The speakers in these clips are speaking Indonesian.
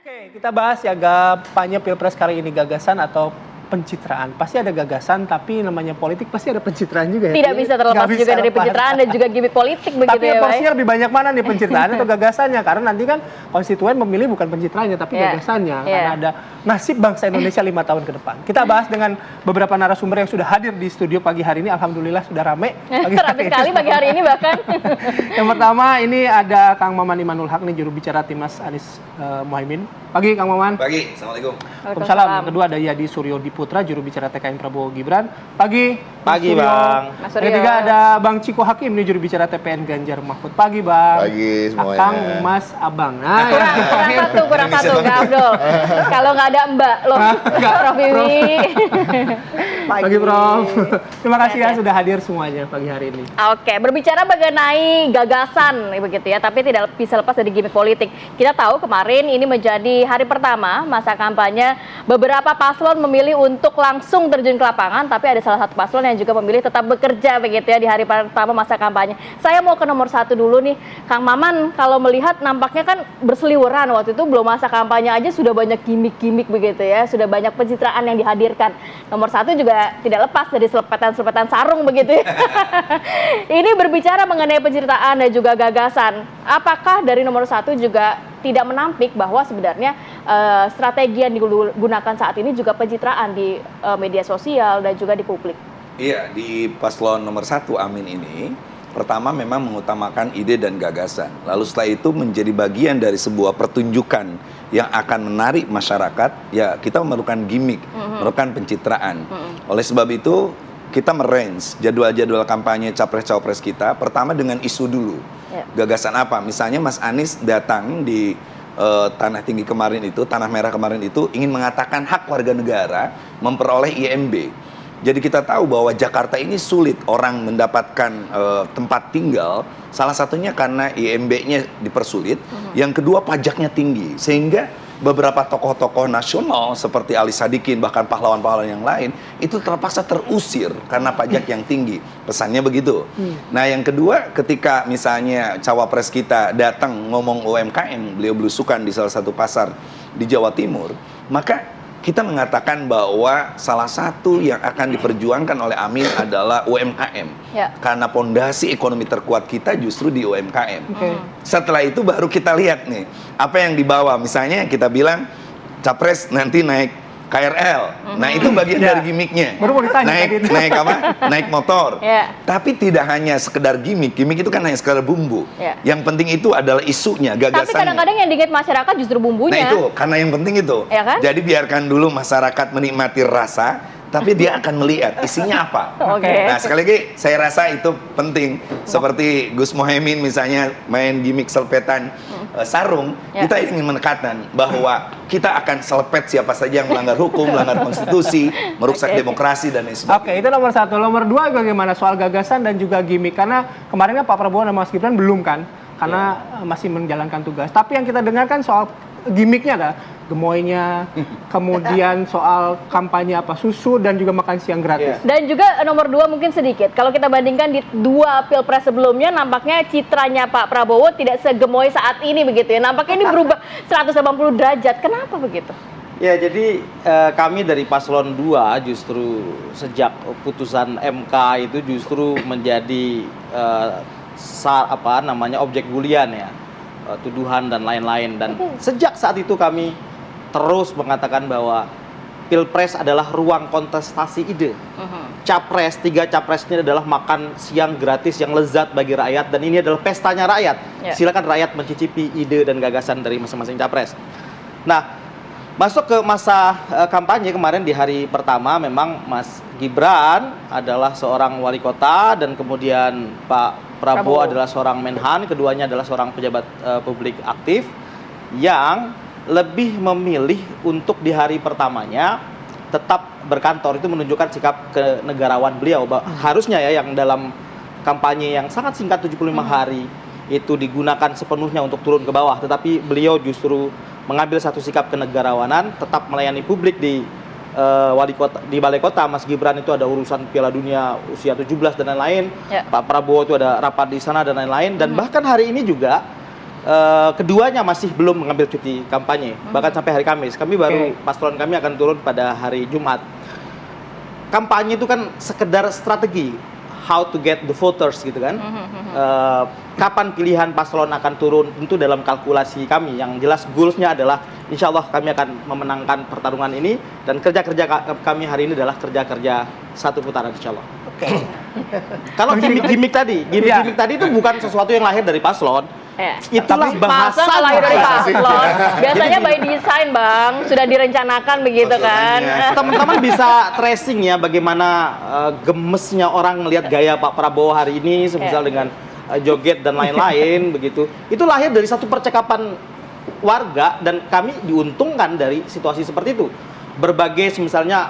Oke, kita bahas ya kampanye Pilpres kali ini, gagasan atau pencitraan. Pasti ada gagasan, tapi namanya politik pasti ada pencitraan juga ya. Tidak bisa terlepas juga dari pencitraan dan juga gimmick politik begitu tapi ya, porsinya lebih banyak mana nih, pencitraan atau gagasannya? Karena nanti kan konstituen memilih bukan pencitraannya tapi gagasannya. Karena ada nasib bangsa Indonesia 5 tahun ke depan. Kita bahas dengan beberapa narasumber yang sudah hadir di studio pagi hari ini. Alhamdulillah sudah rame. Rame sekali pagi hari ini bahkan. Yang pertama ini ada Kang Maman Imanul Haq nih, juru bicara Timnas Anies Mohaimin. Pagi Kang Maman. Pagi, Assalamualaikum. Waalaikumsalam. Yang kedua ada Yadi Suryo Diputra, juru bicara TKN Prabowo Gibran. Pagi. Pagi Bang. Yang ketiga ada Bang Ciko Hakim nih, juru bicara TPN Ganjar Mahfud. Pagi Bang. Pagi semuanya. Akang, Mas, Abang. Nah, kurang satu, Kak Abdul. Kalau nggak ada Mbak loh, Prof Wiwi. Pagi Prof. Terima kasih ya sudah hadir semuanya pagi hari ini. Oke, berbicara mengenai gagasan begitu ya, tapi tidak bisa lepas dari gimmick politik. Kita tahu kemarin ini menjadi hari pertama masa kampanye, beberapa paslon memilih untuk langsung terjun ke lapangan, tapi ada salah satu paslon yang juga memilih tetap bekerja begitu ya di hari pertama masa kampanye. Saya mau ke nomor 1 dulu nih, Kang Maman. Kalau melihat nampaknya kan berseliweran waktu itu, belum masa kampanye aja sudah banyak gimmick-gimmick begitu ya, sudah banyak pencitraan yang dihadirkan. Nomor 1 juga tidak lepas dari selepetan-selepetan sarung begitu ya. Ini berbicara mengenai pencitraan dan juga gagasan. Apakah dari nomor 1 juga tidak menampik bahwa sebenarnya strategi yang digunakan saat ini juga pencitraan di media sosial dan juga di publik? Iya, di paslon nomor 1 Amin ini, pertama memang mengutamakan ide dan gagasan. Lalu setelah itu menjadi bagian dari sebuah pertunjukan yang akan menarik masyarakat, ya kita memerlukan gimmick, memerlukan pencitraan. Oleh sebab itu, kita merange jadwal-jadwal kampanye capres-cawapres kita, pertama dengan isu dulu. Gagasan apa? Misalnya Mas Anies datang di Tanah Tinggi kemarin itu, Tanah Merah kemarin itu, ingin mengatakan hak warga negara memperoleh IMB. Jadi kita tahu bahwa Jakarta ini sulit orang mendapatkan tempat tinggal, salah satunya karena IMB-nya dipersulit, yang kedua pajaknya tinggi, sehingga beberapa tokoh-tokoh nasional seperti Ali Sadikin, bahkan pahlawan-pahlawan yang lain, itu terpaksa terusir karena pajak yang tinggi. Pesannya begitu. Nah yang kedua, ketika misalnya cawapres kita datang ngomong UMKM, beliau belusukan di salah satu pasar di Jawa Timur, maka kita mengatakan bahwa salah satu yang akan diperjuangkan oleh Amin adalah UMKM. Karena pondasi ekonomi terkuat kita justru di UMKM. Setelah itu baru kita lihat nih, apa yang dibawa. Misalnya kita bilang, capres nanti naik KRL. Nah itu bagian dari gimmicknya. Naik apa? Naik motor. Tapi tidak hanya sekedar gimmick. Gimmick itu kan hanya sekedar bumbu. Yang penting itu adalah isunya, gagasannya. Tapi kadang-kadang yang diingat masyarakat justru bumbunya. Nah itu, karena yang penting itu. Kan? Jadi biarkan dulu masyarakat menikmati rasa, tapi dia akan melihat isinya apa. Nah sekali lagi saya rasa itu penting. Seperti Gus Mohaimin misalnya main gimmick selepetan sarung, kita ingin menekankan bahwa kita akan selepet siapa saja yang melanggar hukum, melanggar konstitusi, merusak demokrasi dan lain sebagainya. Itu nomor 1. Nomor 2 bagaimana soal gagasan dan juga gimmick? Karena kemarin kan Pak Prabowo dan Mas Gibran belum kan, karena masih menjalankan tugas. Tapi yang kita dengarkan soal gimmicknya ada gemoynya, kemudian soal kampanye apa susu dan juga makan siang gratis. Dan juga nomor 2 mungkin sedikit. Kalau kita bandingkan di 2 pilpres sebelumnya, nampaknya citranya Pak Prabowo tidak segemoy saat ini begitu ya. Nampaknya ini berubah 180 derajat. Kenapa begitu? Ya, jadi kami dari paslon 2 justru sejak putusan MK itu justru menjadi objek bulian ya, tuduhan dan lain-lain. Dan sejak saat itu kami terus mengatakan bahwa Pilpres adalah ruang kontestasi ide. Capres, 3 capresnya adalah makan siang gratis yang lezat bagi rakyat, dan ini adalah pestanya rakyat. Silakan rakyat mencicipi ide dan gagasan dari masing-masing capres. Nah, masuk ke masa kampanye kemarin di hari pertama, memang Mas Gibran adalah seorang wali kota dan kemudian Pak Prabowo adalah seorang menhan, keduanya adalah seorang pejabat publik aktif yang lebih memilih untuk di hari pertamanya tetap berkantor. Itu menunjukkan sikap kenegarawan beliau. Harusnya ya yang dalam kampanye yang sangat singkat 75 hari itu digunakan sepenuhnya untuk turun ke bawah, tetapi beliau justru mengambil satu sikap kenegarawanan, tetap melayani publik di wali kota, di balai kota. Mas Gibran itu ada urusan Piala Dunia usia 17 dan lain-lain. Pak Prabowo itu ada rapat di sana dan lain-lain. Dan bahkan hari ini juga keduanya masih belum mengambil cuti kampanye, bahkan sampai hari Kamis. Kami baru paslon kami akan turun pada hari Jumat. Kampanye itu kan sekedar strategi, how to get the voters gitu kan. Kapan pilihan paslon akan turun tentu dalam kalkulasi kami. Yang jelas goalsnya adalah insya Allah kami akan memenangkan pertarungan ini, dan kerja-kerja kami hari ini adalah kerja-kerja satu putaran insya Allah. Kalau gimmick tadi itu bukan sesuatu yang lahir dari paslon. Itulah bahasa lahir dari paslon. Biasanya by design, Bang, sudah direncanakan begitu kan. Teman-teman bisa tracing ya bagaimana gemesnya orang melihat gaya Pak Prabowo hari ini, semisal dengan joget dan lain-lain begitu. Itu lahir dari satu percakapan warga, dan kami diuntungkan dari situasi seperti itu. Berbagai misalnya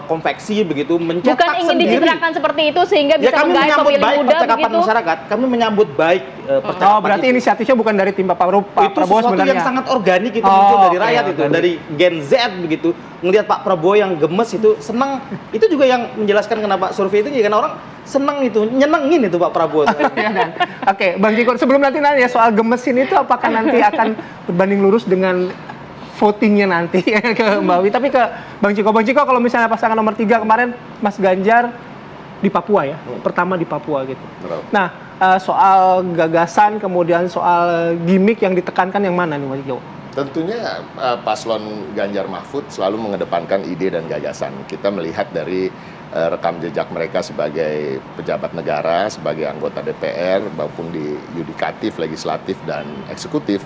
konveksi begitu mencetak bukan ingin sendiri. dicitrakan seperti itu sehingga bisa kami menggait menyambut pemilih baik muda percakapan begitu. masyarakat. Kami menyambut baik percakapan. Oh, berarti inisiatifnya bukan dari tim Pak Prabowo Itu sesuatu sebenarnya. yang sangat organik itu muncul dari rakyat itu, dari Gen Z begitu. Melihat Pak Prabowo yang gemes itu senang. Itu juga yang menjelaskan kenapa survei itu, karena orang senang itu, nyenengin itu Pak Prabowo. Oke, Bang Ciko, sebelum nanti nanya soal gemesin itu, apakah nanti akan berbanding lurus dengan votingnya nanti ke Mbak Wi, tapi ke Bang Ciko. Bang Ciko, kalau misalnya pasangan nomor 3 kemarin Mas Ganjar di Papua ya, pertama di Papua gitu. Nah, soal gagasan kemudian soal gimmick yang ditekankan yang mana nih Mas Ciko? Tentunya paslon Ganjar Mahfud selalu mengedepankan ide dan gagasan. Kita melihat dari rekam jejak mereka sebagai pejabat negara, sebagai anggota DPR maupun di yudikatif, legislatif dan eksekutif.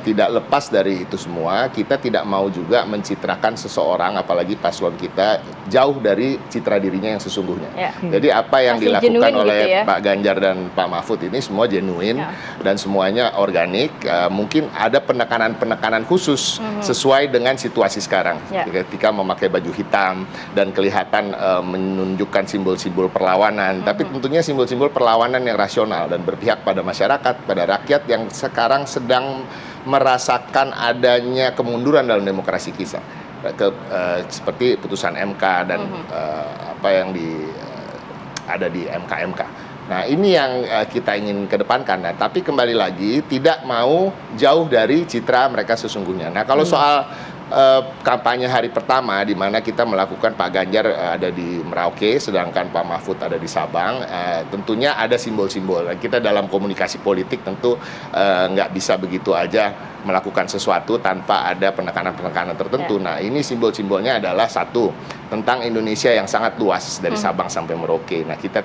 Tidak lepas dari itu semua, kita tidak mau juga mencitrakan seseorang, apalagi paslon kita, jauh dari citra dirinya yang sesungguhnya. Jadi apa yang masih dilakukan oleh gitu ya? Pak Ganjar dan Pak Mahfud ini semua genuine dan semuanya organik. Mungkin ada penekanan-penekanan khusus sesuai dengan situasi sekarang. Ketika memakai baju hitam dan kelihatan menunjukkan simbol-simbol perlawanan, tapi tentunya simbol-simbol perlawanan yang rasional dan berpihak pada masyarakat, pada rakyat yang sekarang sedang merasakan adanya kemunduran dalam demokrasi kita, seperti putusan MK dan apa yang ada di MK. Nah, ini yang kita ingin kedepankan. Nah, tapi kembali lagi tidak mau jauh dari citra mereka sesungguhnya. Nah, kalau soal kampanye hari pertama di mana kita melakukan, Pak Ganjar ada di Merauke sedangkan Pak Mahfud ada di Sabang, tentunya ada simbol-simbol. Kita dalam komunikasi politik tentu nggak bisa begitu aja melakukan sesuatu tanpa ada penekanan-penekanan tertentu. Nah, ini simbol-simbolnya adalah satu, tentang Indonesia yang sangat luas dari Sabang sampai Merauke. Nah, kita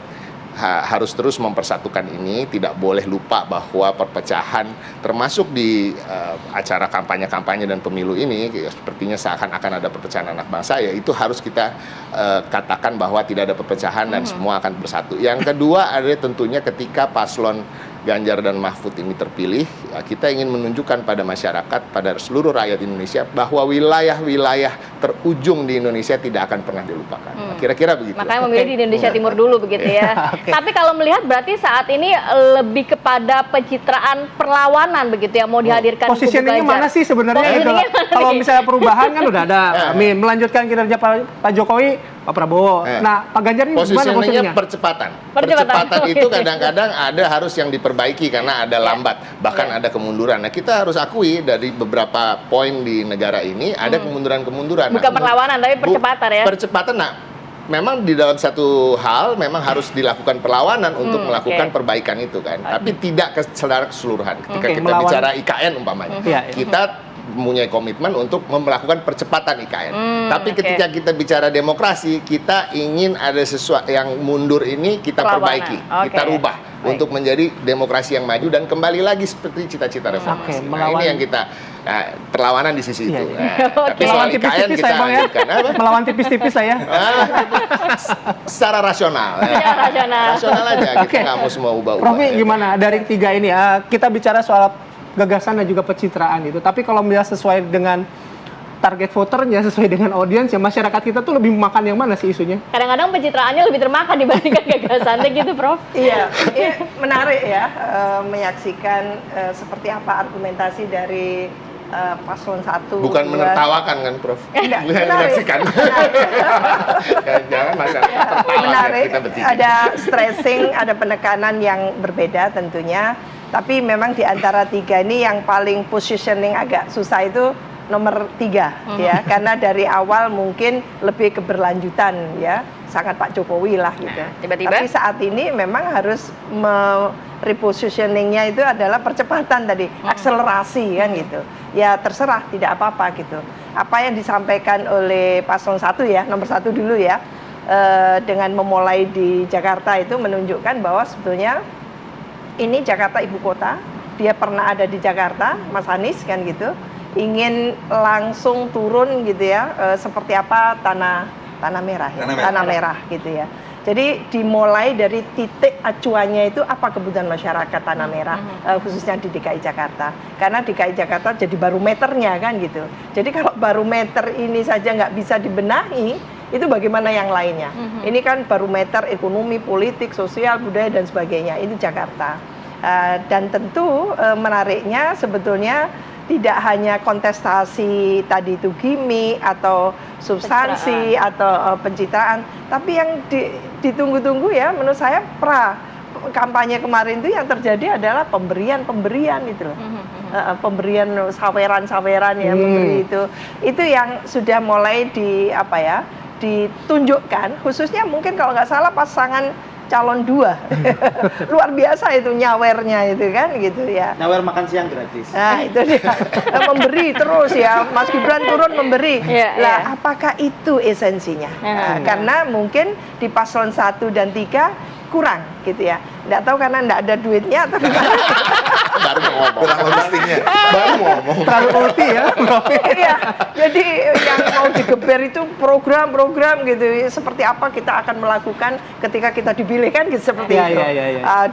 harus terus mempersatukan ini, tidak boleh lupa bahwa perpecahan termasuk di acara kampanye-kampanye dan pemilu ini sepertinya seakan-akan ada perpecahan anak bangsa, ya itu harus kita katakan bahwa tidak ada perpecahan dan semua akan bersatu. Yang kedua adalah tentunya ketika paslon Ganjar dan Mahfud ini terpilih, kita ingin menunjukkan pada masyarakat, pada seluruh rakyat Indonesia bahwa wilayah-wilayah terujung di Indonesia tidak akan pernah dilupakan. Kira-kira begitu. Makanya memilih di Indonesia Timur dulu begitu ya. Tapi kalau melihat berarti saat ini lebih kepada pencitraan perlawanan begitu yang mau dihadirkan. Posisinya mana sih sebenarnya? Kalau misalnya perubahan kan udah ada, Amin, melanjutkan kinerja Pak Jokowi, Pak Prabowo. Nah, Pak Ganjar ini gimana posisinya? Percepatan itu kadang-kadang ada harus yang diperbaiki karena ada lambat, bahkan ada kemunduran. Nah, kita harus akui dari beberapa poin di negara ini ada kemunduran-kemunduran. Bukan perlawanan, tapi percepatan ya. Percepatan, nah, memang di dalam satu hal memang harus dilakukan perlawanan untuk melakukan perbaikan itu kan. Tapi tidak secara keseluruhan. Ketika kita bicara IKN umpamanya, kita mempunyai komitmen untuk melakukan percepatan IKN. Tapi ketika kita bicara demokrasi, kita ingin ada sesuatu yang mundur ini kita perbaiki, kita rubah untuk menjadi demokrasi yang maju dan kembali lagi seperti cita-cita reformasi. Nah, ini yang kita perlawanan di sisi itu. Tapi soal IKN kita lanjutkan. Melawan tipis-tipis saya. Secara rasional. Rasional aja. Kita nggak mau semua ubah-ubah. Prof, gimana dari tiga ini? Kita bicara soal gagasan dan juga pencitraan itu. Tapi kalau misalnya sesuai dengan target voternya, sesuai dengan audiens, ya masyarakat kita tuh lebih makan yang mana sih isunya? Kadang-kadang pencitraannya lebih termakan dibandingkan gagasannya gitu, Prof. Iya, menarik ya menyaksikan seperti apa argumentasi dari paslon 1. Bukan menertawakan kan, Prof? Enggak, menyaksikan. Jangan masyarakat tertawa. Menarik, ada stressing, ada penekanan yang berbeda tentunya. Tapi memang di antara 3 ini yang paling positioning agak susah itu nomor 3 ya, karena dari awal mungkin lebih keberlanjutan ya, sangat Pak Jokowi lah gitu. Tiba-tiba? Tapi saat ini memang harus repositioningnya itu adalah percepatan tadi, akselerasi kan gitu. Ya terserah, tidak apa-apa gitu. Apa yang disampaikan oleh paslon 1 ya, nomor 1 dulu ya, dengan memulai di Jakarta itu menunjukkan bahwa sebetulnya ini Jakarta ibu kota, dia pernah ada di Jakarta, Mas Anies kan gitu, ingin langsung turun gitu ya, seperti apa tanah merah, tanah merah gitu ya. Jadi dimulai dari titik acuannya itu apa kebutuhan masyarakat tanah merah, khususnya di DKI Jakarta. Karena DKI Jakarta jadi barometernya kan gitu. Jadi kalau barometer ini saja nggak bisa dibenahi, itu bagaimana yang lainnya? Ini kan barometer ekonomi, politik, sosial, budaya dan sebagainya. Itu Jakarta. Dan tentu menariknya sebetulnya tidak hanya kontestasi tadi itu gimmick atau substansi atau pencitraan, tapi yang ditunggu-tunggu ya menurut saya kampanye kemarin itu yang terjadi adalah pemberian gitu loh. Pemberian saweran ya, memberi itu yang sudah mulai ditunjukkan, khususnya mungkin kalau nggak salah pasangan calon 2 luar biasa itu nyawernya itu kan gitu ya. Nyawer makan siang gratis. Nah itu dia memberi terus ya, Mas Gibran turun memberi. Lah apakah itu esensinya? Karena mungkin di paslon 1 dan 3 kurang gitu ya. Nggak tahu karena nggak ada duitnya atau gimana. Baru mau ngomong. Kurang logistiknya. Baru mau ngomong. Terlalu ulti ya. Iya, jadi yang mau digeber itu program-program gitu. Seperti apa kita akan melakukan ketika kita dipilih kan gitu, seperti itu.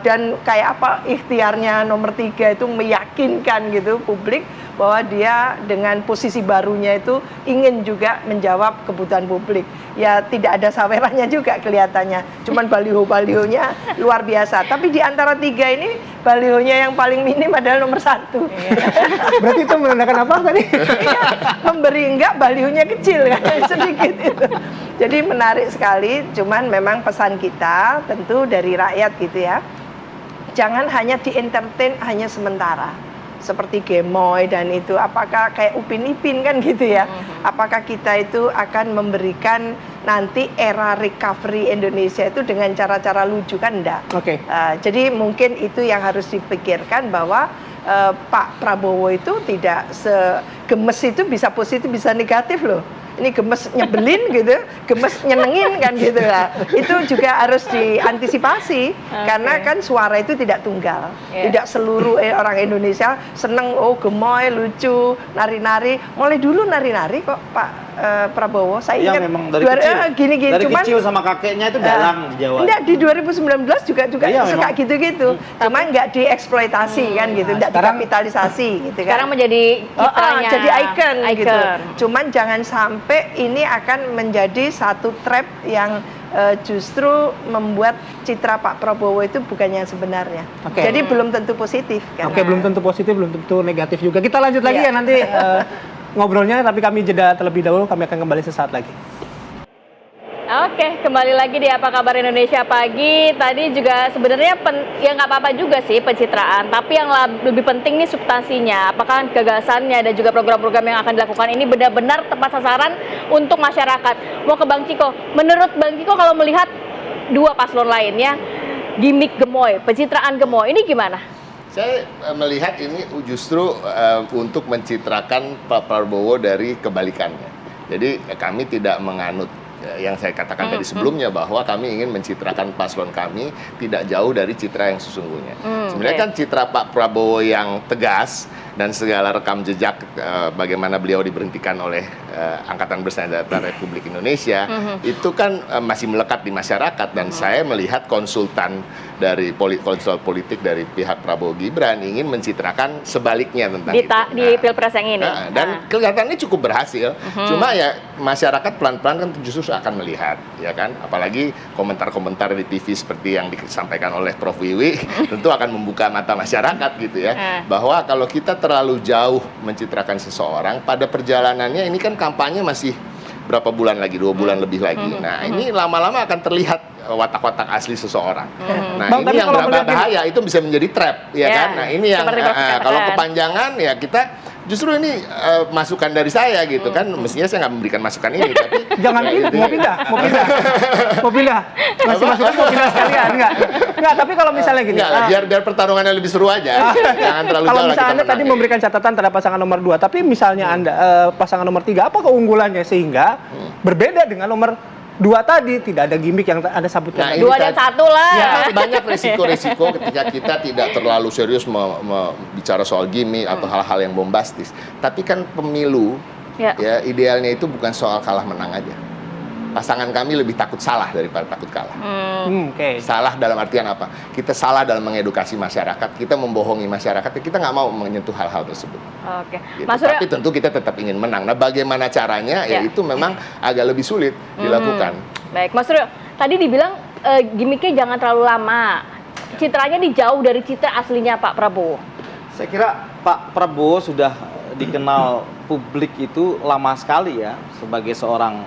Dan kayak apa ikhtiarnya nomor 3 itu meyakinkan gitu publik bahwa dia dengan posisi barunya itu ingin juga menjawab kebutuhan publik. Ya tidak ada sawerannya juga kelihatannya. Cuman baliho-balihonya luar biasa. Tapi di antara 3 ini balihonya yang paling minim adalah nomor 1. Berarti itu menandakan apa tadi? Memberi enggak, balihonya kecil kan, sedikit itu. Jadi menarik sekali. Cuman memang pesan kita tentu dari rakyat gitu ya. Jangan hanya di-entertain hanya sementara. Seperti Gemoy dan itu, apakah kayak Upin Ipin kan gitu ya, apakah kita itu akan memberikan nanti era recovery Indonesia itu dengan cara-cara lucu kan enggak. Jadi mungkin itu yang harus dipikirkan bahwa Pak Prabowo itu tidak segemes itu, bisa positif bisa negatif loh. Ini gemes nyebelin gitu, gemes nyenengin kan gitu lah. Itu juga harus diantisipasi karena kan suara itu tidak tunggal. Tidak seluruh orang Indonesia seneng gemoy, lucu, nari-nari. Mulai dulu nari-nari kok Pak Prabowo. Saya ingat memang dari kecil. Gini-gini dari cuman kecil sama kakeknya itu dalang di Jawa. Enggak, di 2019 juga suka gitu-gitu. Cuma nggak dieksploitasi kan gitu, nggak dikapitalisasi gitu kan. Sekarang menjadi citranya, jadi icon gitu. Cuman jangan sampai ini akan menjadi satu trap yang justru membuat citra Pak Prabowo itu bukan yang sebenarnya. Jadi belum tentu positif kan. Belum tentu positif, belum tentu negatif juga. Kita lanjut lagi ya nanti ngobrolnya, tapi kami jeda terlebih dahulu, kami akan kembali sesaat lagi. Oke, kembali lagi di Apa Kabar Indonesia Pagi. Tadi juga sebenarnya ya nggak apa-apa juga sih pencitraan, tapi yang lebih penting nih substansinya. Apakah gagasannya dan juga program-program yang akan dilakukan ini benar-benar tepat sasaran untuk masyarakat. Mau ke Bang Ciko, menurut Bang Ciko kalau melihat 2 paslon lainnya, gimmick gemoy, pencitraan gemoy, ini gimana? Saya melihat ini justru untuk mencitrakan Pak Prabowo dari kebalikannya. Jadi kami tidak menganut yang saya katakan tadi sebelumnya bahwa kami ingin mencitrakan paslon kami tidak jauh dari citra yang sesungguhnya. Sebenarnya kan citra Pak Prabowo yang tegas dan segala rekam jejak bagaimana beliau diberhentikan oleh Angkatan Bersenjata Republik Indonesia itu kan masih melekat di masyarakat, dan saya melihat konsultan dari konsul politik dari pihak Prabowo Gibran ingin mencitrakan sebaliknya tentang itu. Di Pilpres yang ini. Dan kelihatannya cukup berhasil. Cuma ya masyarakat pelan-pelan kan justru akan melihat, ya kan? Apalagi komentar-komentar di TV seperti yang disampaikan oleh Prof. Wiwi tentu akan membuka mata masyarakat gitu ya. Bahwa kalau kita terlalu jauh mencitrakan seseorang, pada perjalanannya ini kan kampanye masih berapa bulan lagi, 2 bulan lebih lagi. Nah ini lama-lama akan terlihat watak-watak asli seseorang. Nah, Bang, tapi ini yang kalau melihat bahaya, itu bisa menjadi trap, ya kan? Nah, ini yang seperti Bang katakan. kalau kepanjangan ya kita justru ini masukan dari saya gitu kan. Mestinya saya nggak memberikan masukan ini, tapi Jangan ya, pindah, gitu. mau pindah. Masih masukan mau pindah sekalian, enggak. Tapi kalau misalnya gini, Enggak, biar pertarungannya lebih seru aja. Jangan terlalu kalau jauh lah misalnya kita Anda tadi menang. memberikan catatan terhadap pasangan nomor 2, tapi misalnya Anda pasangan nomor 3, apa keunggulannya sehingga berbeda dengan nomor 2 tadi, tidak ada gimmick yang Anda sebutkan. Nah, ini 2 dan 1 lah. Ya, banyak resiko-resiko ketika kita tidak terlalu serius bicara soal gimmick atau hal-hal yang bombastis. Tapi kan pemilu, ya idealnya itu bukan soal kalah menang aja. Pasangan kami lebih takut salah daripada takut kalah. Oke. Salah dalam artian apa? Kita salah dalam mengedukasi masyarakat, kita membohongi masyarakat, kita nggak mau menyentuh hal-hal tersebut. Oke. Gitu. Mas Suryo, Tapi tentu kita tetap ingin menang. Nah, bagaimana caranya? Ya itu memang agak lebih sulit dilakukan. baik, Mas Suryo, tadi dibilang gimmicknya jangan terlalu lama. Citranya dijauh dari citra aslinya Pak Prabowo. Saya kira Pak Prabowo sudah dikenal publik itu lama sekali ya sebagai seorang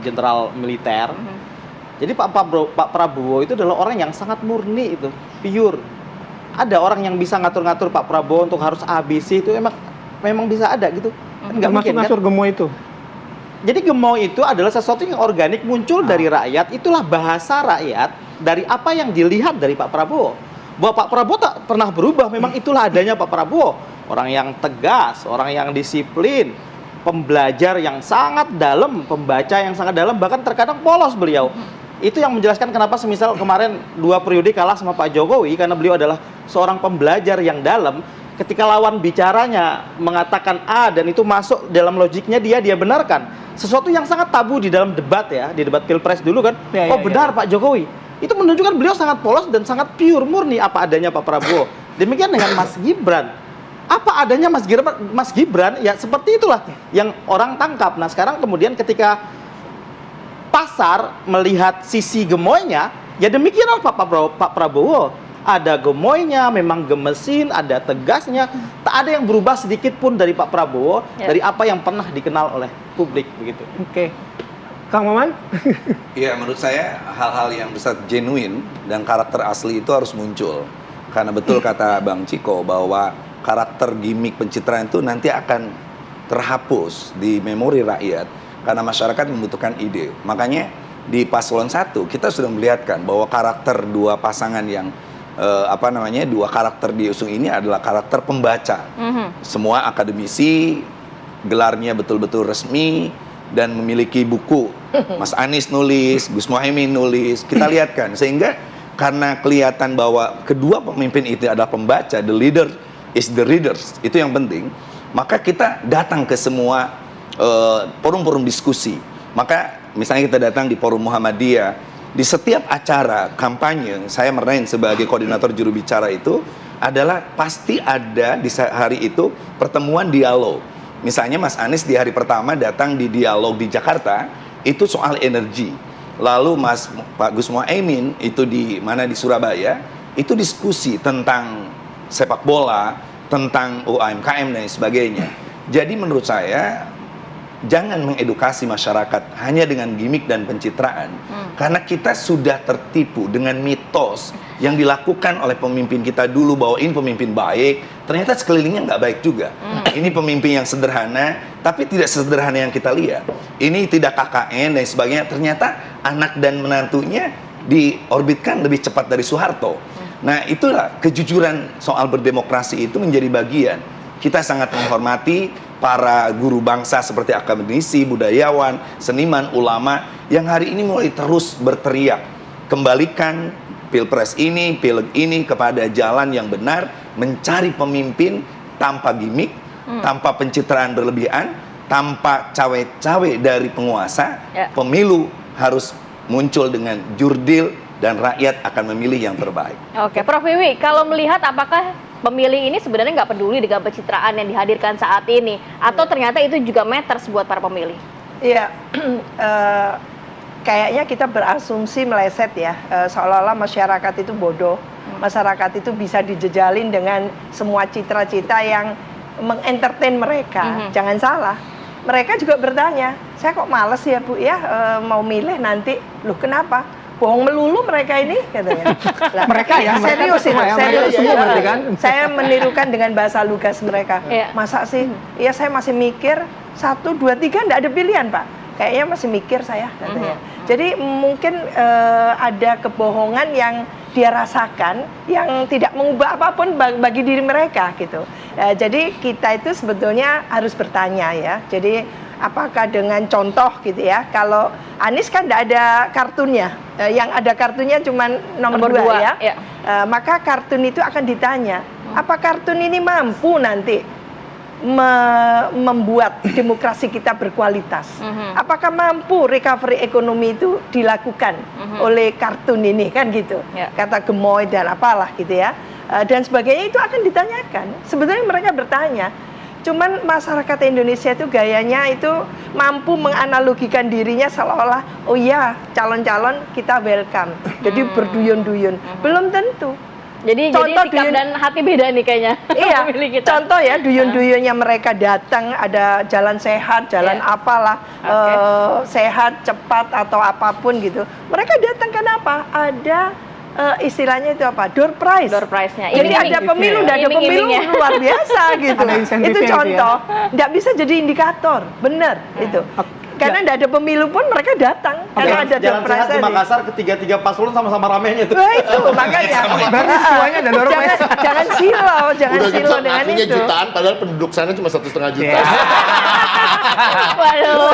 jenderal militer. Jadi Pak Prabowo itu adalah orang yang sangat murni itu, pure. Ada orang yang bisa ngatur-ngatur Pak Prabowo untuk harus ABC itu memang bisa ada gitu. Kan nggak Termasuk mungkin kan? ngatur gemoy itu. Jadi gemoy itu adalah sesuatu yang organik muncul dari rakyat. Itulah bahasa rakyat dari apa yang dilihat dari Pak Prabowo. Bahwa Pak Prabowo tak pernah berubah. Memang itulah adanya Pak Prabowo. Orang yang tegas, orang yang disiplin, pembelajar yang sangat dalam, pembaca yang sangat dalam, bahkan terkadang polos beliau. Itu yang menjelaskan kenapa semisal kemarin 2 periode kalah sama Pak Jokowi, karena beliau adalah seorang pembelajar yang dalam. Ketika lawan bicaranya mengatakan A dan itu masuk dalam logiknya dia benarkan. Sesuatu yang sangat tabu di dalam debat ya, di debat Pilpres dulu kan. Benar Pak Jokowi. Itu menunjukkan beliau sangat polos dan sangat pure, murni apa adanya Pak Prabowo. Demikian dengan Mas Gibran. Apa adanya Mas Gibran, ya seperti itulah yang orang tangkap. Nah sekarang kemudian ketika pasar melihat sisi gemoynya, ya demikianlah Pak Prabowo. Ada gemoynya, memang gemesin, ada tegasnya. Tak ada yang berubah sedikit pun dari Pak Prabowo, dari apa yang pernah dikenal oleh publik begitu. Oke. Kang Maman? Ya, menurut saya hal-hal yang besar genuine dan karakter asli itu harus muncul. Karena betul kata Bang Ciko bahwa karakter gimmick pencitraan itu nanti akan terhapus di memori rakyat karena masyarakat membutuhkan ide. Makanya di paslon 1 kita sudah melihatkan bahwa karakter 2 pasangan yang 2 karakter diusung ini adalah karakter pembaca. Semua akademisi, gelarnya betul-betul resmi dan memiliki buku. Mas Anies nulis, Gus Muhaimin nulis, kita lihat kan. Sehingga karena kelihatan bahwa kedua pemimpin itu adalah pembaca, the leader is the readers, itu yang penting. Maka kita datang ke semua forum-forum diskusi. Maka misalnya kita datang di forum Muhammadiyah, di setiap acara kampanye, saya meraih sebagai koordinator juru bicara itu adalah pasti ada di hari itu pertemuan dialog. Misalnya Mas Anies di hari pertama datang di dialog di Jakarta, itu soal energi. Lalu Pak Gus Muhaimin itu di Surabaya, itu diskusi tentang sepak bola, tentang UMKM dan sebagainya. Jadi menurut saya jangan mengedukasi masyarakat hanya dengan gimmick dan pencitraan. Karena kita sudah tertipu dengan mitos yang dilakukan oleh pemimpin kita dulu bahwa ini pemimpin baik, ternyata sekelilingnya nggak baik juga. Ini pemimpin yang sederhana, tapi tidak sederhana yang kita lihat. Ini tidak KKN dan sebagainya, ternyata anak dan menantunya diorbitkan lebih cepat dari Soeharto. Nah itulah kejujuran soal berdemokrasi itu menjadi bagian. Kita sangat menghormati para guru bangsa seperti akademisi, budayawan, seniman, ulama yang hari ini mulai terus berteriak, kembalikan pilpres ini, pileg ini kepada jalan yang benar, mencari pemimpin tanpa gimmick, tanpa pencitraan berlebihan, tanpa cawe-cawe dari penguasa. Pemilu harus muncul dengan jurdil dan rakyat akan memilih yang terbaik. Oke, Prof. Wiwi, kalau melihat apakah pemilih ini sebenarnya nggak peduli dengan pencitraan yang dihadirkan saat ini, atau ternyata itu juga matters buat para pemilih? Iya, kayaknya kita berasumsi meleset ya, seolah-olah masyarakat itu bodoh, masyarakat itu bisa dijejalin dengan semua cita-cita yang mengentertain mereka. Jangan salah, mereka juga bertanya, saya kok males ya Bu ya mau milih nanti, loh kenapa? bohong melulu mereka ini katanya. Lah, Mereka ya, mereka serius semua itu, ya, serius. mereka semua berarti kan? Saya menirukan dengan bahasa lugas mereka. Iya. Masa sih? Iya, saya masih mikir 1, 2, 3 enggak ada pilihan, Pak. Kayaknya masih mikir saya katanya. Jadi mungkin ada kebohongan yang dia rasakan yang tidak mengubah apapun bagi diri mereka gitu. Jadi kita itu sebetulnya harus bertanya ya. Jadi apakah dengan contoh gitu ya, kalau Anies kan tidak ada kartunnya, yang ada kartunnya cuma nomor 2 ya, maka kartun itu akan ditanya, apa kartun ini mampu nanti membuat demokrasi kita berkualitas? Apakah mampu recovery ekonomi itu dilakukan oleh kartun ini kan gitu? Kata gemoy dan apalah gitu ya, dan sebagainya itu akan ditanyakan. Sebetulnya mereka bertanya. Cuman masyarakat Indonesia itu gayanya itu mampu menganalogikan dirinya seolah-olah, oh iya calon-calon kita welcome. Jadi berduyun-duyun. Belum tentu. Jadi sikap dan hati beda nih kayaknya. Iya, kita. contoh ya duyun-duyunnya mereka datang, ada jalan sehat, jalan apalah, sehat, cepat atau apapun gitu. Mereka datang kenapa? Ada istilahnya itu apa? Door prize. Door prize-nya. Jadi ada pemilu, ada pemilu luar biasa gitu. Itu contoh. Nggak bisa jadi indikator, benar itu. Karena tidak ada pemilu pun mereka datang. Karena ada jalan sehat di Makassar, ketiga paslon sama-sama ramenya itu. Nah, itu makanya. Berarti semuanya ada door prize. Jangan silau, jangan Udah silau gitu dengan ngakunya itu. jutaan, padahal penduduk sana cuma 1,5 juta. Waduh.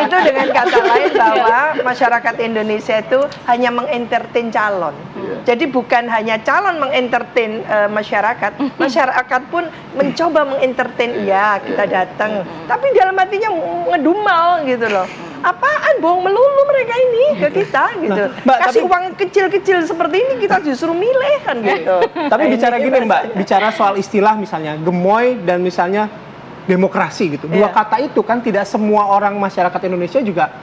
Itu dengan kata lain bahwa masyarakat Indonesia itu hanya mengentertain calon. Jadi bukan hanya calon mengentertain masyarakat, masyarakat pun mencoba mengentertain. Ya kita datang, tapi dalam hatinya ngedumal gitu loh. Apaan bohong melulu mereka ini ke kita gitu. Kasih uang kecil-kecil seperti ini kita justru milih kan gitu. Tapi bicara gini Mbak, bicara soal istilah misalnya gemoy dan misalnya demokrasi gitu. Dua kata itu kan tidak semua orang masyarakat Indonesia juga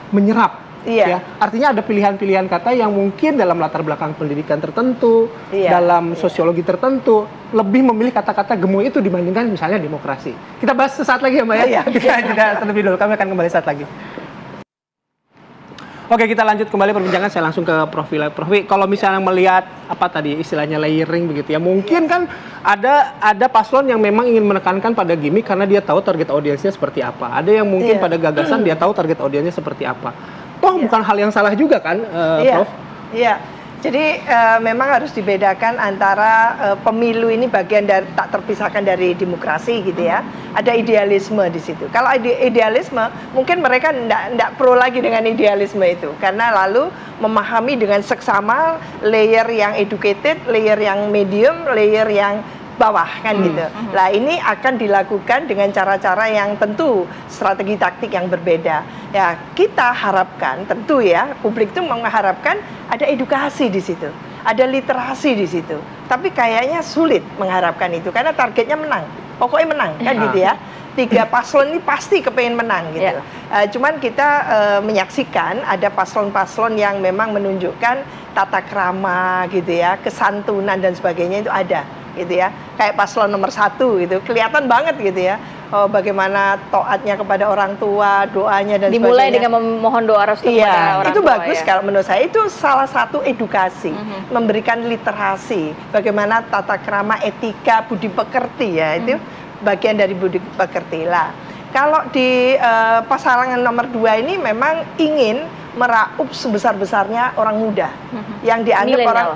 menyerap. Ya. Artinya ada pilihan-pilihan kata yang mungkin dalam latar belakang pendidikan tertentu, dalam sosiologi tertentu, lebih memilih kata-kata gemoy itu dibandingkan misalnya demokrasi. Kita bahas sesaat lagi ya Mbak ya. Kita jeda terlebih dulu, kami akan kembali saat lagi. Oke, kita lanjut kembali perbincangan. Saya langsung ke Prof. Kalau misalnya melihat apa tadi istilahnya layering begitu ya, mungkin kan ada paslon yang memang ingin menekankan pada gimmick karena dia tahu target audiensnya seperti apa. Ada yang mungkin pada gagasan dia tahu target audiensnya seperti apa. Toh bukan hal yang salah juga kan, Prof? Iya. Jadi memang harus dibedakan antara pemilu ini bagian dari tak terpisahkan dari demokrasi gitu ya. Ada idealisme di situ. Kalau idealisme mungkin mereka tidak pro lagi dengan idealisme itu karena lalu memahami dengan seksama layer yang educated, layer yang medium, layer yang bawah kan gitu. Nah ini akan dilakukan dengan cara-cara yang tentu strategi taktik yang berbeda. Ya kita harapkan tentu ya publik itu mengharapkan ada edukasi di situ, ada literasi di situ. Tapi kayaknya sulit mengharapkan itu karena targetnya menang, pokoknya menang kan gitu ya. 3 paslon ini pasti kepengen menang gitu. Cuman kita menyaksikan ada paslon-paslon yang memang menunjukkan tata krama gitu ya, kesantunan dan sebagainya itu ada. Gitu ya, kayak paslon nomor 1 gitu, kelihatan banget gitu ya, bagaimana taatnya kepada orang tua, doanya dan dimulai sebagainya. dengan memohon doa restu kepada orang itu tua. bagus kalau menurut saya itu salah satu edukasi, memberikan literasi, bagaimana tata krama, etika, budi pekerti ya itu bagian dari budi pekerti lah. Kalau di pasangan nomor 2 ini memang ingin meraup sebesar-besarnya orang muda yang dianggap orang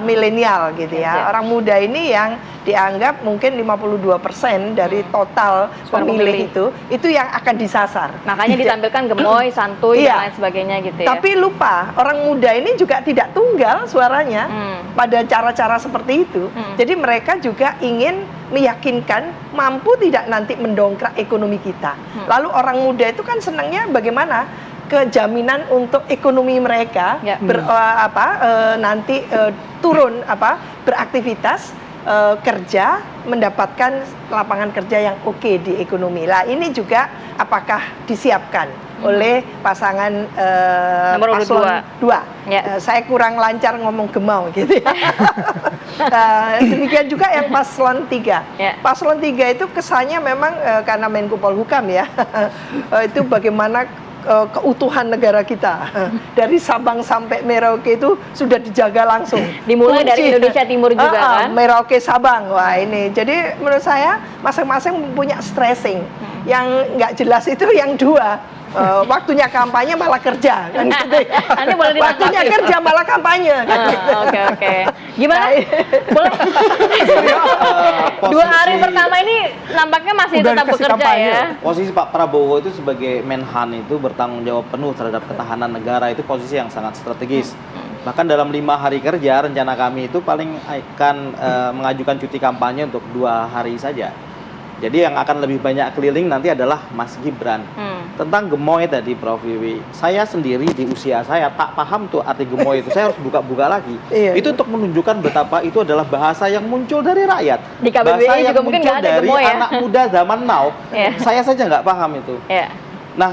milenial gitu ya. Orang muda ini yang dianggap mungkin 52% dari total pemilih itu yang akan disasar. Makanya ditampilkan gemoy, santuy dan lain sebagainya gitu ya. Tapi lupa orang muda ini juga tidak tunggal suaranya pada cara-cara seperti itu. Jadi mereka juga ingin meyakinkan mampu tidak nanti mendongkrak ekonomi kita. Lalu orang muda itu kan senangnya bagaimana kejaminan untuk ekonomi mereka nanti turun beraktivitas kerja, mendapatkan lapangan kerja yang oke di ekonomi. Lah ini juga apakah disiapkan oleh pasangan paslon 2. Saya kurang lancar ngomong gemau gitu ya. Demikian juga yang paslon 3. Paslon 3 itu kesannya memang karena Menko Polhukam ya. Itu bagaimana keutuhan negara kita. Dari Sabang sampai Merauke itu sudah dijaga langsung. Dimulai dari Indonesia Timur juga kan? Merauke Sabang, wah ini. Jadi menurut saya masing-masing punya stressing. Yang nggak jelas itu yang dua. Waktunya kampanye malah kerja kan gitu ya. Nanti boleh ditanggapi. Waktunya kerja malah kampanye kan gitu. Oke. Gimana? Boleh? 2 hari pertama ini nampaknya masih Udah tetap dikasih bekerja kampanye. ya. Posisi Pak Prabowo itu sebagai Menhan itu bertanggung jawab penuh terhadap ketahanan negara, itu posisi yang sangat strategis. Bahkan dalam 5 hari kerja, rencana kami itu paling akan mengajukan cuti kampanye untuk 2 hari saja. Jadi yang akan lebih banyak keliling nanti adalah Mas Gibran. Tentang gemoy tadi Prof Wiwi, saya sendiri di usia saya tak paham tuh arti gemoy itu. Saya harus buka-buka lagi. Itu untuk menunjukkan betapa itu adalah bahasa yang muncul dari rakyat. Di KBBI bahasa yang juga mungkin muncul nggak ada dari gemoy ya. anak muda zaman now. Saya saja nggak paham itu. Nah,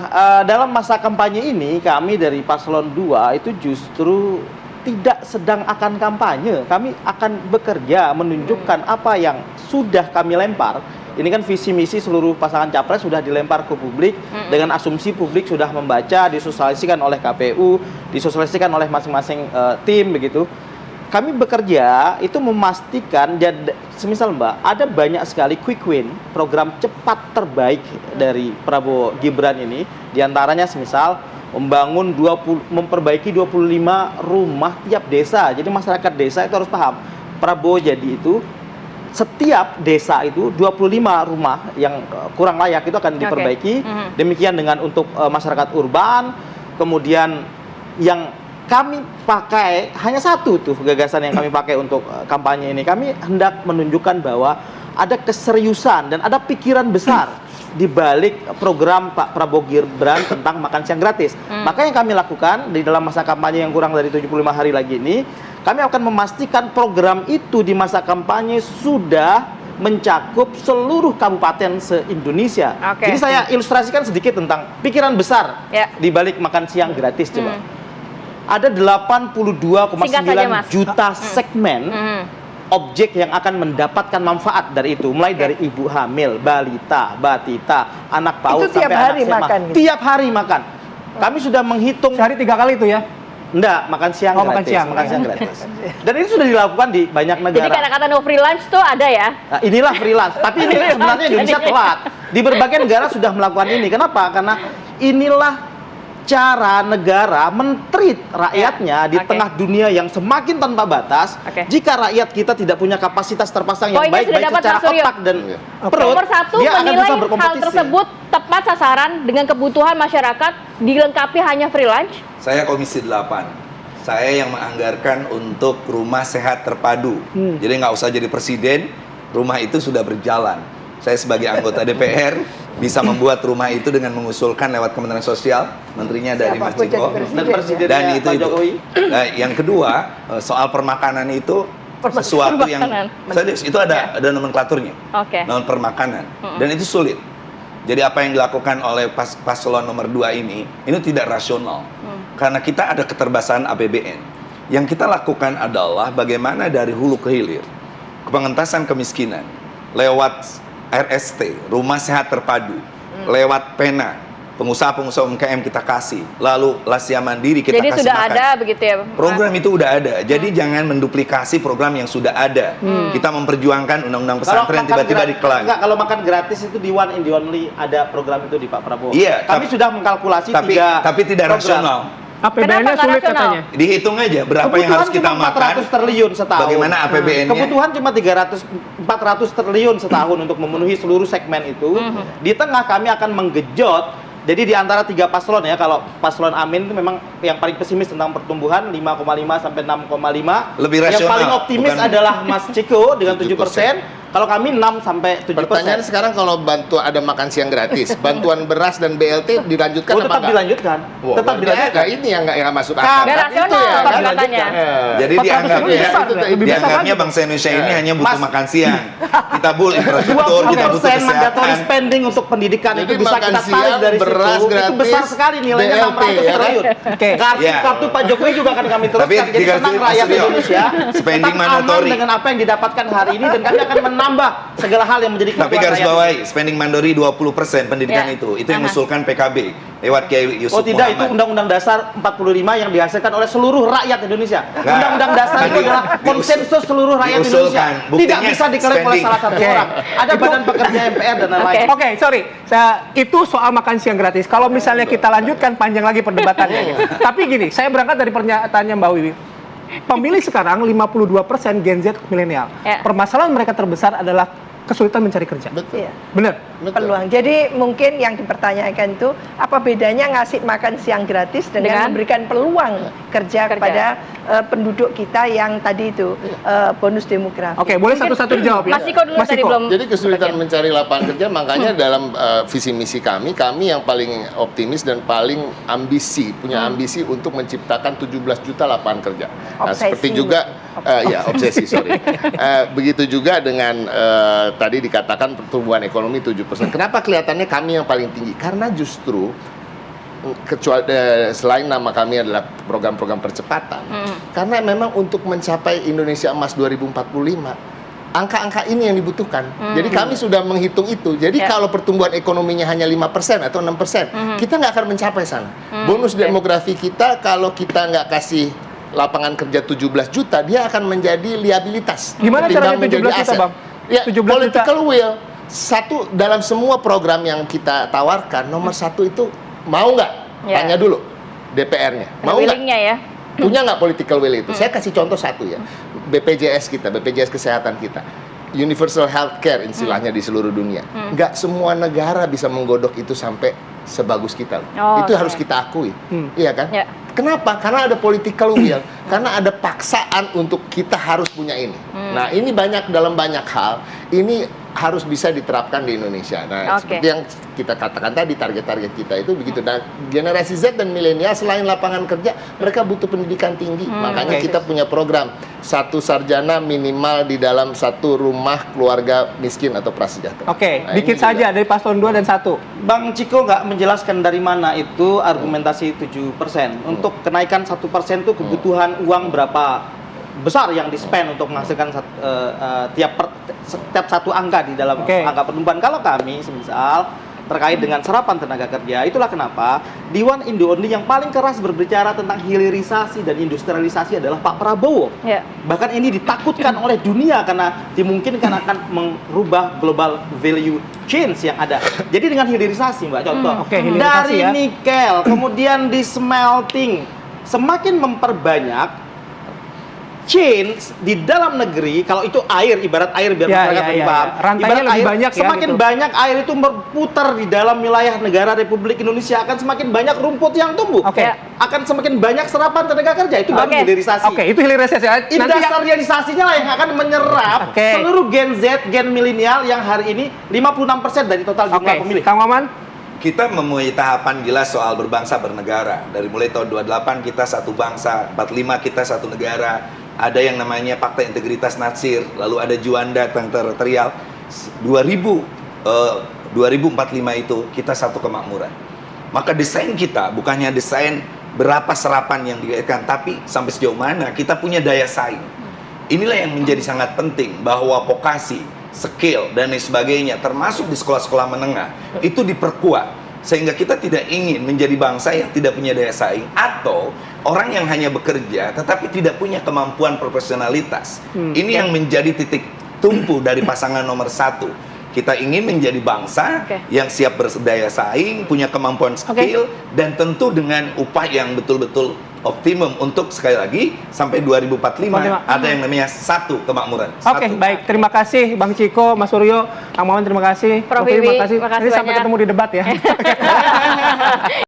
dalam masa kampanye ini kami dari Paslon 2 itu justru tidak sedang akan kampanye. Kami akan bekerja menunjukkan apa yang sudah kami lempar. Ini kan visi misi seluruh pasangan capres sudah dilempar ke publik dengan asumsi publik sudah membaca, disosialisasikan oleh KPU, disosialisasikan oleh masing-masing tim begitu. Kami bekerja itu memastikan, semisal Mbak, ada banyak sekali quick win, program cepat terbaik dari Prabowo Gibran ini. Di antaranya semisal memperbaiki 25 rumah tiap desa. Jadi masyarakat desa itu harus paham, Prabowo jadi itu setiap desa itu 25 rumah yang kurang layak itu akan diperbaiki. Demikian dengan untuk masyarakat urban. Kemudian yang kami pakai hanya satu tuh gagasan yang kami pakai untuk kampanye ini. Kami hendak menunjukkan bahwa ada keseriusan dan ada pikiran besar di balik program Pak Prabowo Gibran tentang makan siang gratis. Maka yang kami lakukan di dalam masa kampanye yang kurang dari 75 hari lagi ini, kami akan memastikan program itu di masa kampanye sudah mencakup seluruh kabupaten se-Indonesia. Jadi saya ilustrasikan sedikit tentang pikiran besar di balik makan siang gratis coba. Ada 82,9 juta segmen objek yang akan mendapatkan manfaat dari itu, mulai dari ibu hamil, balita, batita, anak PAUD itu tiap sampai hari anak SMA. makan gitu. Tiap hari makan. Kami sudah menghitung Sehari 3 kali itu ya? Enggak, makan siang gratis. Makan siang gratis. Dan itu sudah dilakukan di banyak negara. Jadi kata-kata no free lunch tuh ada ya? Nah, inilah freelance. Tapi ini sebenarnya Indonesia telat. Di berbagai negara sudah melakukan ini. Kenapa? Karena inilah cara negara men-treat rakyatnya di tengah dunia yang semakin tanpa batas. Jika rakyat kita tidak punya kapasitas terpasang yang baik secara otak dan perut, nomor 1 dia akan menilai bisa berkompetisi. hal tersebut tepat sasaran dengan kebutuhan masyarakat, dilengkapi hanya free lunch. Saya Komisi 8. Saya yang menganggarkan untuk rumah sehat terpadu. Jadi nggak usah jadi presiden, rumah itu sudah berjalan. Saya sebagai anggota DPR bisa membuat rumah itu dengan mengusulkan lewat Kementerian Sosial, menterinya dari Mas Ciko, dan itu. Nah, yang kedua, soal permakanan itu sesuatu yang serius, itu ada nomenklaturnya, permakanan, dan itu sulit. Jadi apa yang dilakukan oleh paslon nomor 2 ini tidak rasional, karena kita ada keterbatasan APBN. Yang kita lakukan adalah bagaimana dari hulu ke hilir, pengentasan kemiskinan lewat RST, Rumah Sehat Terpadu, lewat Pena, pengusaha-pengusaha UMKM kita kasih, lalu Lasya Mandiri kita jadi kasih sudah makan. ada begitu ya? Program itu udah ada, jadi jangan menduplikasi program yang sudah ada. Kita memperjuangkan undang-undang pesantren tiba-tiba dikelang. Enggak, kalau makan gratis itu di one in the only ada program itu di Pak Prabowo. Iya, kami sudah mengkalkulasi tapi tidak program. rasional. APBN-nya sulit katanya. Dihitung aja berapa Kebutuhan yang harus kita cuma makan. 400 triliun setahun. Bagaimana APBN-nya? Kebutuhan cuma 400 triliun setahun untuk memenuhi seluruh segmen itu. Di tengah kami akan menggejot. Jadi di antara 3 paslon ya, kalau paslon Amin itu memang yang paling pesimis tentang pertumbuhan 5,5 sampai 6,5. Lebih rasional. Yang paling optimis adalah Mas Ciko dengan 7%. Kalau kami 6 sampai 7%. Pertanyaan sekarang kalau ada makan siang gratis, bantuan beras dan BLT dilanjutkan apa tetap enggak? dilanjutkan. Wow, tetap dilanjutkan. Ini yang nggak masuk akal. Nggak rasional, kan? katanya. Jadi dianggapnya bangsa Indonesia ini hanya butuh makan siang. Kita butuh infrastruktur, kita butuh 20% mandatory kesehatan. spending untuk pendidikan Jadi itu bisa makan kita tarik siang, dari beras situ. gratis, Itu besar sekali nilainya, BLT, 600 ya kan? triliun. Kartu Pak Jokowi juga akan kami teruskan. Tapi Jadi tenang rakyat Indonesia. spending tetap aman mandatory. dengan apa yang didapatkan hari ini, dan kami akan menang menambah segala hal yang menjadi Tapi kebutuhan garis rakyat. bawahi, spending mandiri 20% pendidikan Ya. itu yang mengusulkan PKB lewat Kiai Yusuf Oh tidak, itu Muhammad. Undang-Undang Dasar 45 yang dihasilkan oleh seluruh rakyat Indonesia. Nah, Undang-Undang Dasar itu adalah konsensus seluruh rakyat Indonesia. diusulkan. Tidak Buktinya bisa diklaim oleh spending. salah satu Oke. orang. Ada badan pekerja MPR dan lain-lain. Oke, sorry. Itu soal makan siang gratis. Kalau misalnya kita lanjutkan panjang lagi perdebatannya. Tapi gini, saya berangkat dari pernyataannya Mbak Wiwi. Pemilih sekarang 52% Gen Z milenial. Ya. Permasalahan mereka terbesar adalah kesulitan mencari kerja. Betul. Iya. Benar. Peluang. Jadi mungkin yang dipertanyakan itu apa bedanya ngasih makan siang gratis dengan memberikan peluang kerja kepada penduduk kita yang tadi itu bonus demografi. Oke, boleh satu-satu dijawab ya. Mas Iko dulu Mas tadi Iko. belum. Jadi kesulitan mencari lapangan kerja, makanya dalam visi misi kami yang paling optimis dan paling punya ambisi untuk menciptakan 17 juta lapangan kerja. Nah, Obsesi. seperti juga, obsesi, sorry. Begitu juga dengan tadi dikatakan pertumbuhan ekonomi 7%. Kenapa kelihatannya kami yang paling tinggi? Karena justru kecuali selain nama kami adalah program-program percepatan, karena memang untuk mencapai Indonesia Emas 2045 angka-angka ini yang dibutuhkan. Jadi kami sudah menghitung itu. Jadi kalau pertumbuhan ekonominya hanya 5% atau 6%, kita nggak akan mencapai sana. Bonus demografi kita kalau kita nggak kasih lapangan kerja 17 juta, dia akan menjadi liabilitas. Gimana ketimbang caranya 17 juta, menjadi aset. Bang? Ya, 17 juta. political will. Satu, dalam semua program yang kita tawarkan, nomor satu itu mau nggak? Ya. Tanya dulu DPR-nya. Mau nggak? Willingnya ya. Punya nggak political will itu? Saya kasih contoh satu ya. BPJS kita, BPJS kesehatan kita. Universal Healthcare istilahnya di seluruh dunia. Nggak semua negara bisa menggodok itu sampai sebagus kita. Oh, itu oke. harus kita akui. Iya kan? Ya. Kenapa? Karena ada political will. Karena ada paksaan untuk kita harus punya ini. Nah, ini dalam banyak hal, ini harus bisa diterapkan di Indonesia. Nah, Oke. seperti yang kita katakan tadi, target-target kita itu begitu. Nah, generasi Z dan milenial selain lapangan kerja, mereka butuh pendidikan tinggi. Makanya kita punya program 1 sarjana minimal di dalam 1 rumah keluarga miskin atau prasejahtera. Oke, Nah, dikit ini juga. saja dari paslon 2 dan 1. Bang Ciko nggak menjelaskan dari mana itu argumentasi 7%. Untuk kenaikan 1% itu kebutuhan uang berapa besar yang di-spend untuk menghasilkan setiap satu angka di dalam Oke. angka pertumbuhan. Kalau kami semisal terkait dengan serapan tenaga kerja, itulah kenapa Dewan Indo-Undi yang paling keras berbicara tentang hilirisasi dan industrialisasi adalah Pak Prabowo. Ya. Bahkan ini ditakutkan oleh dunia karena dimungkinkan akan merubah global value change yang ada. Jadi dengan hilirisasi, Mbak, contoh Oke, hilirisasi dari ya. nikel, kemudian di smelting, semakin memperbanyak change di dalam negeri. Kalau itu air, ibarat air biar Ya, masyarakat ya, lebih ya, paham. ya. Rantainya Ibarat lebih air, banyak ya, semakin gitu. banyak air itu berputar di dalam wilayah negara Republik Indonesia, akan semakin banyak rumput yang tumbuh. Oke. Akan semakin banyak serapan tenaga kerja. Itu baru Oke. hilirisasi. Oke, itu hilirisasi. Nanti yang- Industrialisasinya lah yang akan menyerap Oke. seluruh Gen Z, Gen milenial yang hari ini 56% dari total jumlah pemilih. Kang Maman. Kita memenuhi tahapan jelas soal berbangsa bernegara. Dari mulai tahun 28 kita satu bangsa, 45 kita satu negara. Ada yang namanya Fakta Integritas Natsir, lalu ada Juanda Teritorial. 2045 itu kita satu kemakmuran. Maka desain kita bukannya desain berapa serapan yang dikaitkan, tapi sampai sejauh mana kita punya daya saing. Inilah yang menjadi sangat penting, bahwa vokasi, skill, dan lain sebagainya, termasuk di sekolah-sekolah menengah, itu diperkuat. Sehingga kita tidak ingin menjadi bangsa yang tidak punya daya saing, atau orang yang hanya bekerja tetapi tidak punya kemampuan profesionalitas. Ini yang menjadi titik tumpu dari pasangan nomor 1. Kita ingin menjadi bangsa yang siap berdaya saing, punya kemampuan skill, dan tentu dengan upah yang betul-betul optimum untuk, sekali lagi, sampai 2045 ada yang namanya satu kemakmuran. Oke, baik. Terima kasih Bang Ciko, Mas Suryo, Kang Maman, terima kasih. Prof. Wiwi, Wiwi, makasih Nanti sampai banyak. ketemu di debat ya.